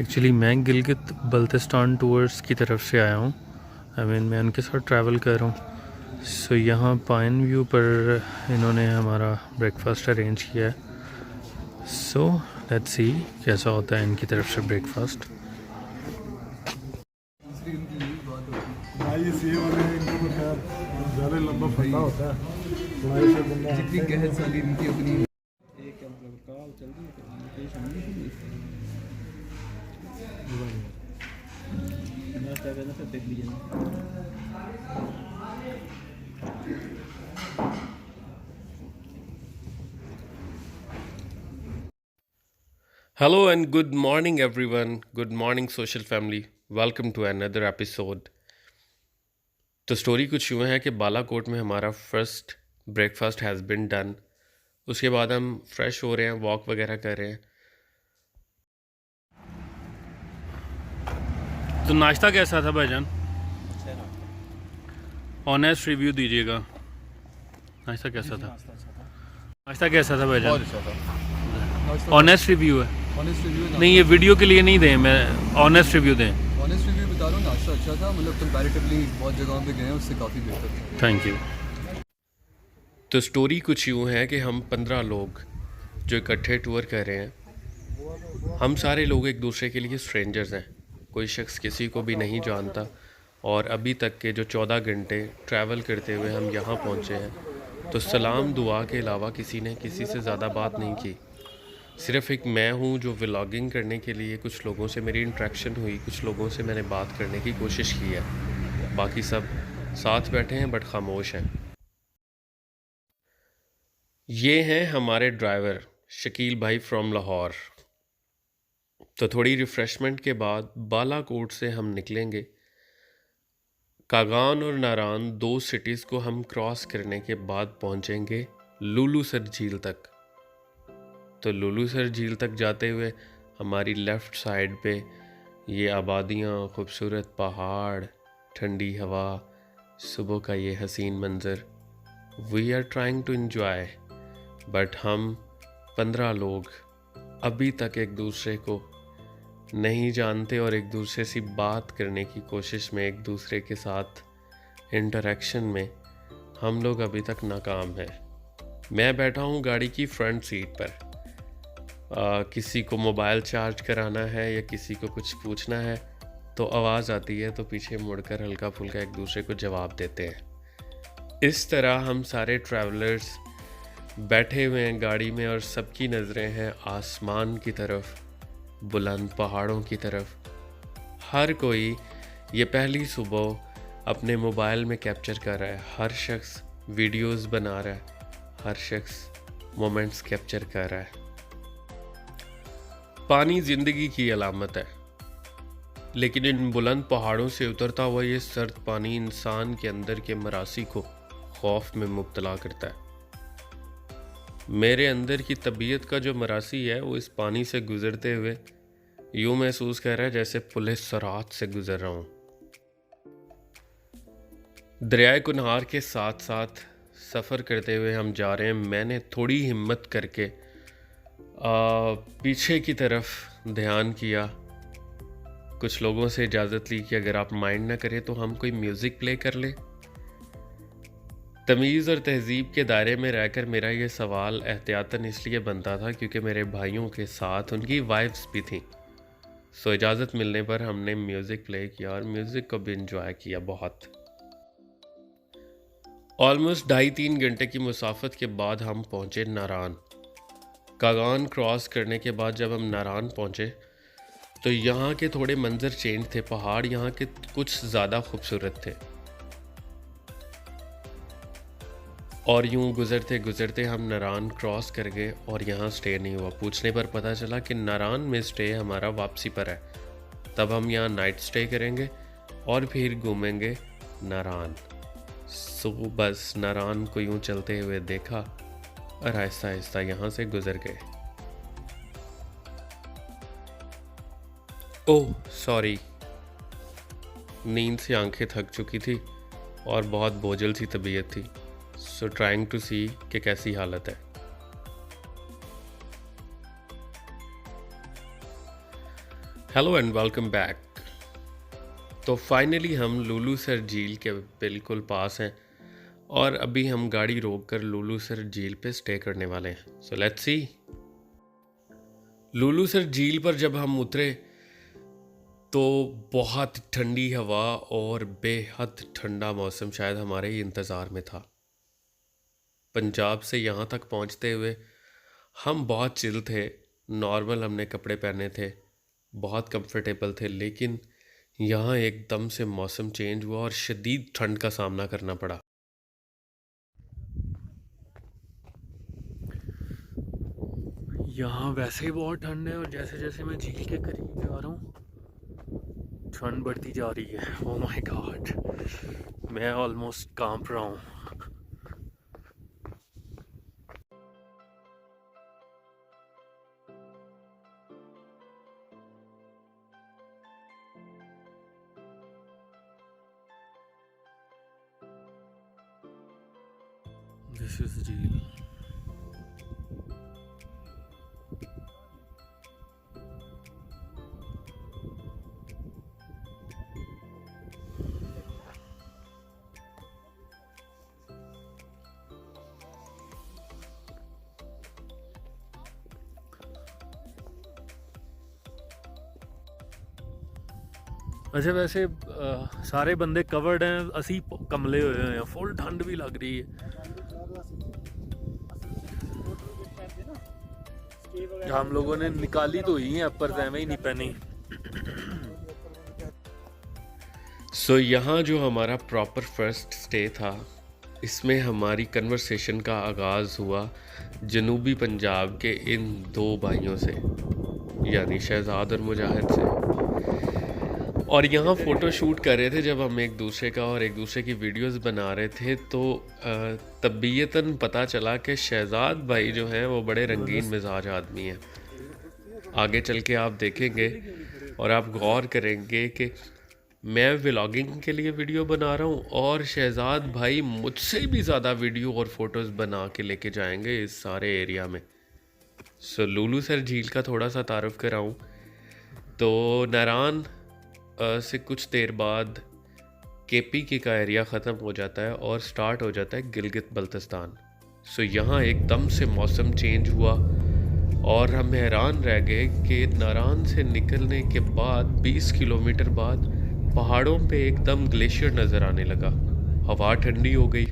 Actually मैं Gilgit Baltistan tours की तरफ से आया हूँ। मैं उनके साथ ट्रैवल कर रहा हूँ। सो यहाँ पाइन व्यू पर इन्होंने हमारा ब्रेकफास्ट अरेंज किया है। सो लेट्स सी कैसा होता है इनकी तरफ से ब्रेकफास्ट। ज़्यादा लंबा फंदा होता है जितनी गहर साली इनकी अपनी एक काल चल रही है नाश्ता करना सब देख लीजिए। Hello and good morning, everyone. Good morning, social family. Welcome to another episode. तो स्टोरी कुछ यूँ है कि बालाकोट में हमारा first breakfast has been done. उसके बाद हम फ्रेश हो रहे हैं, वॉक वगैरह कर रहे हैं। तो नाश्ता कैसा था भाईजान? ऑनेस्ट रिव्यू दीजिएगा। नाश्ता कैसा था? नाश्ता कैसा था भाईजान? बहुत अच्छा था। ऑनेस्ट रिव्यू है। ऑनेस्ट रिव्यू नहीं, ये वीडियो के लिए नहीं दें, मैं ऑनेस्ट रिव्यू दें। ऑनेस्ट रिव्यू बता रहा हूँ, नाश्ता अच्छा था। मतलब कंपैरेटिवली बहुत जगहों पे गए हैं, उससे काफ़ी बेहतर था। Thank you. तो स्टोरी कुछ यूँ है कि हम 15 लोग जो इकट्ठे टूर कर रहे हैं। हम सारे लोग एक दूसरे के लिए स्ट्रेंजर्स हैं। कोई शख्स किसी को भी नहीं जानता और अभी तक के जो 14 घंटे ट्रैवल करते हुए हम यहाँ पहुँचे हैं, तो सलाम दुआ के अलावा किसी ने किसी से ज़्यादा बात नहीं की। सिर्फ़ एक मैं हूँ जो व्लॉगिंग करने के लिए कुछ लोगों से मेरी इंटरेक्शन हुई, कुछ लोगों से मैंने बात करने की कोशिश की है। बाकी सब साथ बैठे हैं बट खामोश हैं। ये हैं हमारे ड्राइवर शकील भाई फ्रॉम लाहौर। तो थोड़ी रिफ़्रेशमेंट के बाद बालाकोट से हम निकलेंगे। कागान और नारान 2 सिटीज़ को हम क्रॉस करने के बाद पहुंचेंगे लुलुसर झील तक। तो लुलुसर झील तक जाते हुए हमारी लेफ़्ट साइड पे ये आबादियाँ, खूबसूरत पहाड़, ठंडी हवा, सुबह का ये हसीन मंज़र। We are trying to enjoy, but हम 15 लोग अभी तक एक दूसरे को नहीं जानते और एक दूसरे से बात करने की कोशिश में, एक दूसरे के साथ इंटरेक्शन में हम लोग अभी तक नाकाम हैं। मैं बैठा हूँ गाड़ी की फ्रंट सीट पर। किसी को मोबाइल चार्ज कराना है या किसी को कुछ पूछना है तो आवाज़ आती है, तो पीछे मुड़कर हल्का फुल्का एक दूसरे को जवाब देते हैं। इस तरह हम सारे ट्रैवलर्स बैठे हुए हैं गाड़ी में और सबकी नज़रें हैं आसमान की तरफ, बुलंद पहाड़ों की तरफ। हर कोई ये पहली सुबह अपने मोबाइल में कैप्चर कर रहा है। हर शख्स वीडियोस बना रहा है, हर शख्स मोमेंट्स कैप्चर कर रहा है। पानी ज़िंदगी की अलामत है, लेकिन इन बुलंद पहाड़ों से उतरता हुआ ये सर्द पानी इंसान के अंदर के मरासी को खौफ में मुब्तला करता है। मेरे अंदर की तबीयत का जो मरासी है वो इस पानी से गुज़रते हुए यूँ महसूस कर रहा है जैसे पुलिस सरात से गुज़र रहा हूँ। दरियाए कुनहार के साथ साथ सफ़र करते हुए हम जा रहे हैं। मैंने थोड़ी हिम्मत करके पीछे की तरफ ध्यान किया, कुछ लोगों से इजाज़त ली कि अगर आप माइंड ना करें तो हम कोई म्यूज़िक प्ले कर लें। तमीज़ और तहज़ीब के दायरे में रहकर मेरा ये सवाल एहतियातन इसलिए बनता था क्योंकि मेरे भाइयों के साथ उनकी वाइफ्स भी थीं। सो इजाज़त मिलने पर हमने म्यूज़िक प्ले किया और म्यूज़िक को भी इंजॉय किया बहुत। ऑलमोस्ट 2.5-3 घंटे की मुसाफत के बाद हम पहुँचे नारान। कागान क्रॉस करने के बाद जब हम नारान पहुँचे तो यहाँ के थोड़े मंजर चेंज थे। पहाड़ यहाँ के कुछ ज़्यादा खूबसूरत थे और यूँ गुज़रते गुज़रते हम नारान क्रॉस कर गए और यहाँ स्टे नहीं हुआ। पूछने पर पता चला कि नारान में स्टे हमारा वापसी पर है। तब हम यहाँ नाइट स्टे करेंगे और फिर घूमेंगे नारान। सो बस नारान को यूँ चलते हुए देखा और आहिस्ता आहिस्ता यहाँ से गुज़र गए। ओह सॉरी, नींद से आंखें थक चुकी थी और बहुत बोझल सी तबीयत थी। सो ट्राइंग टू सी कि कैसी हालत है। Hello and welcome back. तो फाइनली हम लुलुसर झील के बिल्कुल पास हैं और अभी हम गाड़ी रोककर लुलुसर झील पे स्टे करने वाले हैं। So let's see. लुलुसर झील पर जब हम उतरे तो बहुत ठंडी हवा और बेहद ठंडा मौसम शायद हमारे ही इंतज़ार में था। पंजाब से यहाँ तक पहुँचते हुए हम बहुत चिल थे, नॉर्मल हमने कपड़े पहने थे, बहुत कंफर्टेबल थे, लेकिन यहाँ एकदम से मौसम चेंज हुआ और शदीद ठंड का सामना करना पड़ा। यहाँ वैसे ही बहुत ठंड है और जैसे जैसे मैं झील के करीब जा रहा हूँ ठंड बढ़ती जा रही है। ओह माय गॉड, मैं ऑलमोस्ट कांप रहा हूँ। दिस इज झील। अच्छा वैसे सारे बंदे कवर्ड हैं, असी कमले हुए हैं, फुल ठंड भी लग रही है। हम लोगों ने निकाली तो ही है पर ही नहीं पहनी। सो यहाँ जो हमारा प्रॉपर फर्स्ट स्टे था, इसमें हमारी कन्वर्सेशन का आगाज़ हुआ जनूबी पंजाब के इन दो भाइयों से, यानी शहजाद और मुजाहिद से। और यहाँ फ़ोटो शूट कर रहे थे जब हम एक दूसरे का और एक दूसरे की वीडियोस बना रहे थे, तो तबीयतन पता चला कि शहजाद भाई जो हैं वो बड़े रंगीन मिजाज आदमी हैं। आगे चल के आप देखेंगे और आप गौर करेंगे कि मैं व्लॉगिंग के लिए वीडियो बना रहा हूँ और शहजाद भाई मुझसे भी ज़्यादा वीडियो और फ़ोटोज़ बना के लेके जाएंगे इस सारे एरिया में। सो लुलुसर झील का थोड़ा सा तारुफ कराऊँ तो नारान से कुछ देर बाद KPK का एरिया ख़त्म हो जाता है और स्टार्ट हो जाता है गिलगित बल्तिस्तान। सो यहाँ एकदम से मौसम चेंज हुआ और हम हैरान रह गए कि नारान से निकलने के बाद 20 किलोमीटर बाद पहाड़ों पे एकदम ग्लेशियर नज़र आने लगा, हवा ठंडी हो गई।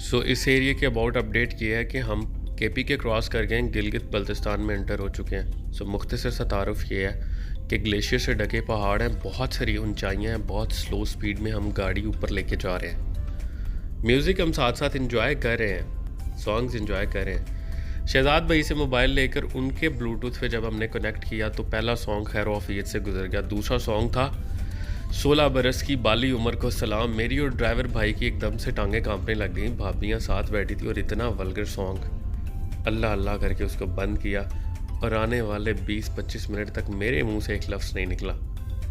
सो इस एरिया के अबाउट अपडेट किया है कि हम KPK क्रॉस कर गए, गिलगित बल्तिस्तान में एंटर हो चुके हैं। सो मुख्तसर सा तारुफ ये है कि ग्लेशियर से ढके पहाड़ हैं, बहुत सारी ऊंचाइयां हैं, बहुत स्लो स्पीड में हम गाड़ी ऊपर लेके जा रहे हैं। म्यूज़िक हम साथ साथ इंजॉय कर रहे हैं, सॉन्ग्स इंजॉय कर रहे हैं। शहजाद भाई से मोबाइल लेकर उनके ब्लूटूथ पे जब हमने कनेक्ट किया तो पहला सॉन्ग खैर ऑफियत से गुजर गया। दूसरा सॉन्ग था 16 बरस की बाली उम्र को सलाम। मेरी और ड्राइवर भाई की एकदम से टांगें कांपने लग गई, भाभियाँ साथ बैठी थी और इतना वल्गर सॉन्ग, अल्लाह अल्लाह करके उसको बंद किया और आने वाले 20-25 मिनट तक मेरे मुंह से एक लफ्ज़ नहीं निकला,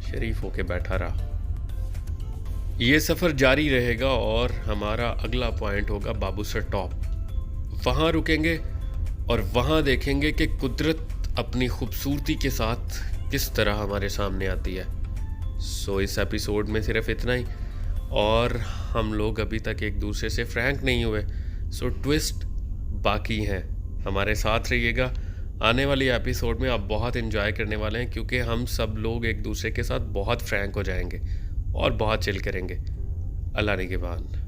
शरीफ होके बैठा रहा। ये सफ़र जारी रहेगा और हमारा अगला पॉइंट होगा बाबूसर टॉप। वहाँ रुकेंगे और वहाँ देखेंगे कि कुदरत अपनी खूबसूरती के साथ किस तरह हमारे सामने आती है। सो इस एपिसोड में सिर्फ इतना ही, और हम लोग अभी तक एक दूसरे से फ्रैंक नहीं हुए, सो ट्विस्ट बाकी हैं। हमारे साथ रहिएगा, आने वाली एपिसोड में आप बहुत एंजॉय करने वाले हैं क्योंकि हम सब लोग एक दूसरे के साथ बहुत फ्रैंक हो जाएंगे और बहुत चिल करेंगे। अल्लाह निगहबान।